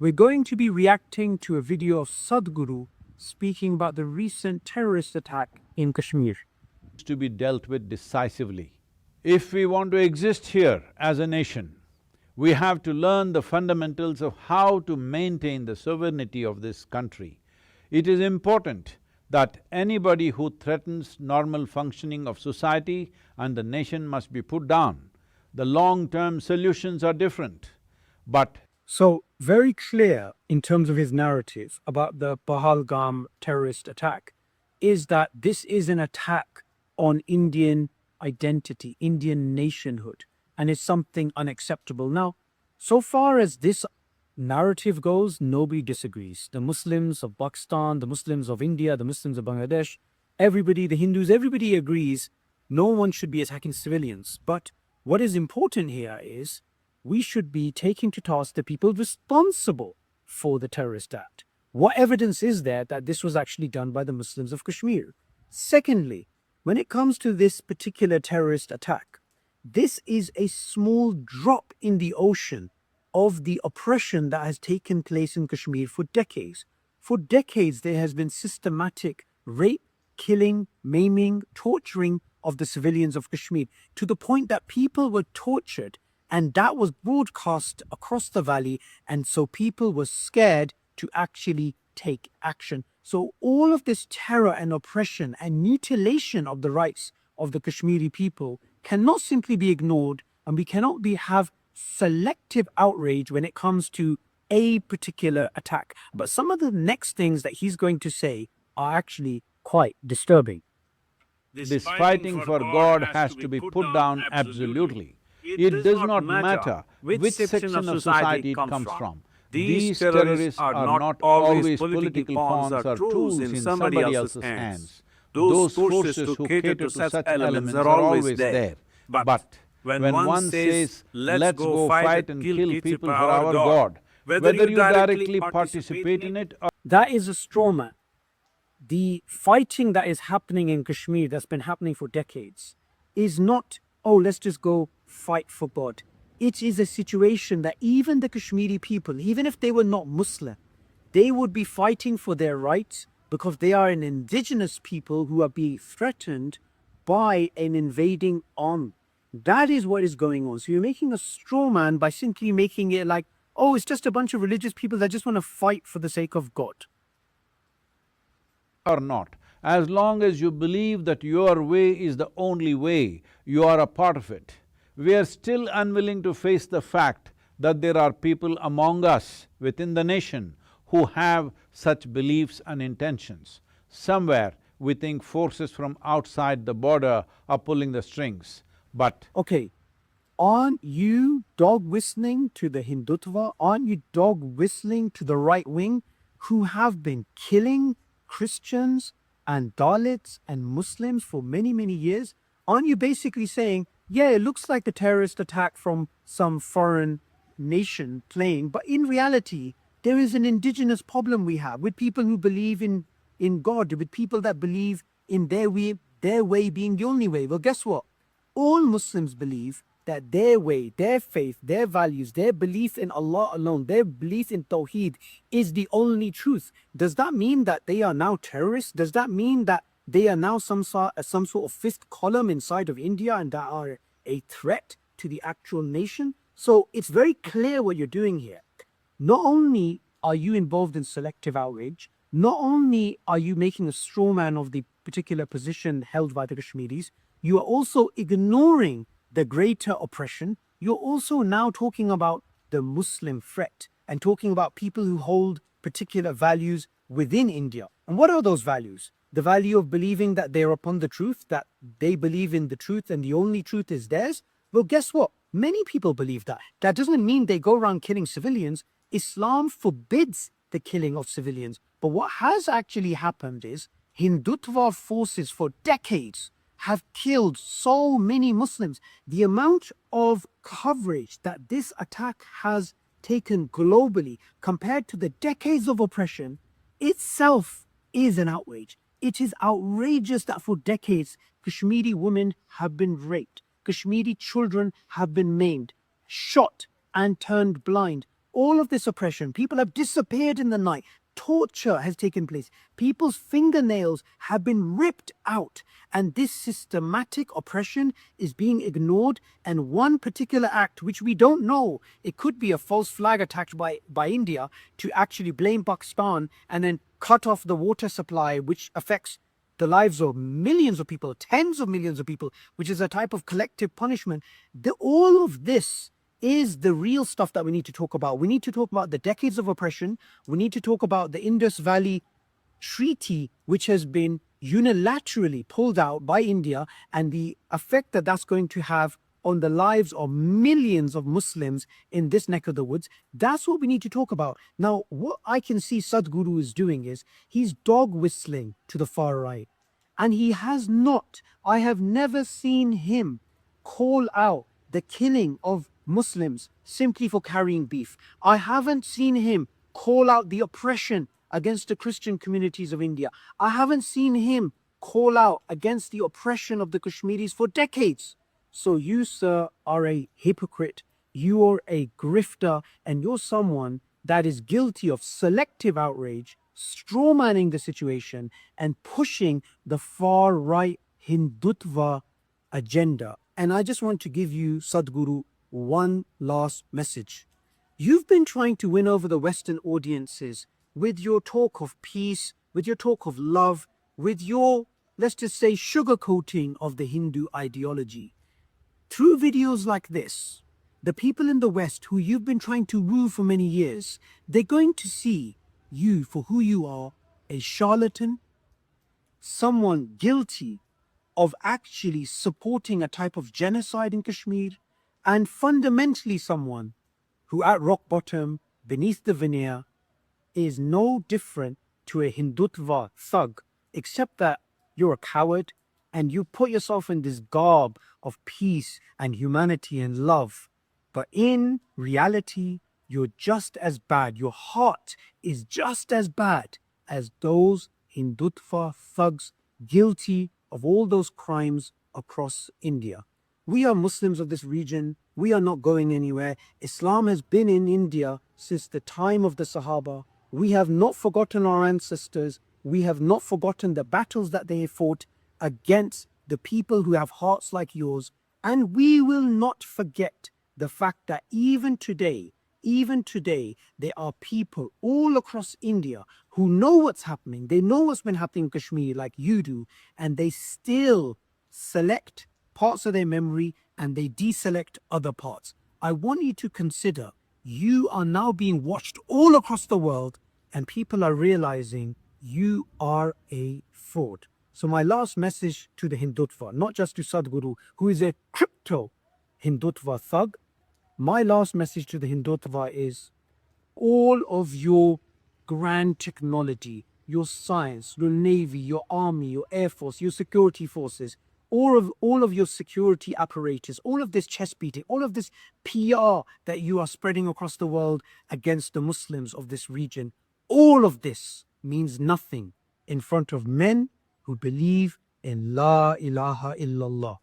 We're going to be reacting to a video of Sadhguru speaking about the recent terrorist attack in Kashmir. To be dealt with decisively. If we want to exist here as a nation, we have to learn the fundamentals of how to maintain the sovereignty of this country. It is important that anybody who threatens normal functioning of society and the nation must be put down. The long-term solutions are different, but So, very clear in terms of his narrative about the Pahalgam terrorist attack is that this is an attack on Indian identity, Indian nationhood, and it's something unacceptable. Now, so far as this narrative goes, nobody disagrees. The Muslims of Pakistan, the Muslims of India, the Muslims of Bangladesh, everybody, the Hindus, everybody agrees no one should be attacking civilians. But what is important here is we should be taking to task the people responsible for the terrorist act. What evidence is there that this was actually done by the Muslims of Kashmir? Secondly, when it comes to this particular terrorist attack, this is a small drop in the ocean of the oppression that has taken place in Kashmir for decades. For decades, there has been systematic rape, killing, maiming, torturing of the civilians of Kashmir, to the point that people were tortured, and that was broadcast across the valley, and so people were scared to actually take action. So all of this terror and oppression and mutilation of the rights of the Kashmiri people cannot simply be ignored, and we cannot have selective outrage when it comes to a particular attack. But some of the next things that he's going to say are actually quite disturbing. this fighting for God has to be put down absolutely. It does not matter which section of society it comes from. These terrorists are not always political pawns or tools in somebody else's hands. Those forces who cater to such elements are always there. But when one says, let's go fight and kill people for our God, whether you directly participate in it or… That is a straw man. The fighting that is happening in Kashmir, that's been happening for decades, is not, oh, let's just go fight for God. It is a situation that even the Kashmiri people, even if they were not Muslim, they would be fighting for their rights because they are an indigenous people who are being threatened by an invading army. That is what is going on. So you're making a straw man by simply making it like, oh, it's just a bunch of religious people that just want to fight for the sake of God. or not, as long as you believe that your way is the only way, you are a part of it. We are still unwilling to face the fact that there are people among us within the nation who have such beliefs and intentions. Somewhere we think forces from outside the border are pulling the strings, but… Okay, aren't you dog whistling to the Hindutva? Aren't you dog whistling to the right wing who have been killing Christians and Dalits and Muslims for many, many years? Aren't you basically saying, yeah, it looks like a terrorist attack from some foreign nation plane, but in reality, there is an indigenous problem we have with people who believe in God, with people that believe in their way being the only way. Well, guess what? All Muslims believe that their way, their faith, their values, their belief in Allah alone, their belief in Tawheed is the only truth. Does that mean that they are now terrorists? Does that mean that they are now some sort of fifth column inside of India and that are a threat to the actual nation? So it's very clear what you're doing here. Not only are you involved in selective outrage, not only are you making a straw man of the particular position held by the Kashmiris, you are also ignoring the greater oppression. You're also now talking about the Muslim threat and talking about people who hold particular values within India. And what are those values? The value of believing that they're upon the truth, that they believe in the truth and the only truth is theirs. Well, guess what? Many people believe that. That doesn't mean they go around killing civilians. Islam forbids the killing of civilians. But what has actually happened is Hindutva forces for decades have killed so many Muslims. The amount of coverage that this attack has taken globally compared to the decades of oppression itself is an outrage. It is outrageous that for decades Kashmiri women have been raped, Kashmiri children have been maimed, shot and turned blind, all of this oppression. People have disappeared in the night. Torture has taken place. People's fingernails have been ripped out. And this systematic oppression is being ignored. And one particular act, which we don't know, it could be a false flag attack by India to actually blame Pakistan and then cut off the water supply, which affects the lives of millions of people, tens of millions of people, which is a type of collective punishment. All of this is the real stuff that we need to talk about. We need to talk about the decades of oppression. We need to talk about the Indus Valley Treaty, which has been unilaterally pulled out by India, and the effect that that's going to have on the lives of millions of Muslims in this neck of the woods. That's what we need to talk about. Now, what I can see Sadhguru is doing is he's dog whistling to the far right. And he has not, I have never seen him call out the killing of Muslims simply for carrying beef. I haven't seen him call out the oppression against the Christian communities of India. I haven't seen him call out against the oppression of the Kashmiris for decades. So you, sir, are a hypocrite. You are a grifter, and you're someone that is guilty of selective outrage, strawmanning the situation, and pushing the far-right Hindutva agenda. And I just want to give you, Sadhguru, one last message. You've been trying to win over the Western audiences with your talk of peace, with your talk of love, with your, let's just say, sugarcoating of the Hindu ideology. Through videos like this, the people in the West who you've been trying to woo for many years, they're going to see you for who you are, a charlatan, someone guilty of actually supporting a type of genocide in Kashmir, and fundamentally someone who at rock bottom, beneath the veneer, is no different to a Hindutva thug, except that you're a coward and you put yourself in this garb of peace and humanity and love. But in reality, you're just as bad. Your heart is just as bad as those Hindutva thugs guilty of all those crimes across India. We are Muslims of this region. We are not going anywhere. Islam has been in India since the time of the Sahaba. We have not forgotten our ancestors. We have not forgotten the battles that they fought against the people who have hearts like yours. And we will not forget the fact that even today, there are people all across India who know what's happening. They know what's been happening in Kashmir like you do, and they still select parts of their memory and they deselect other parts. I want you to consider you are now being watched all across the world, and people are realizing you are a fraud. So my last message to the Hindutva, not just to Sadhguru, who is a crypto Hindutva thug, my last message to the Hindutva is all of your grand technology, your science, your navy, your army, your air force, your security forces, all of your security apparatus, all of this chest beating, all of this PR that you are spreading across the world against the Muslims of this region, all of this means nothing in front of men who believe in La ilaha illallah.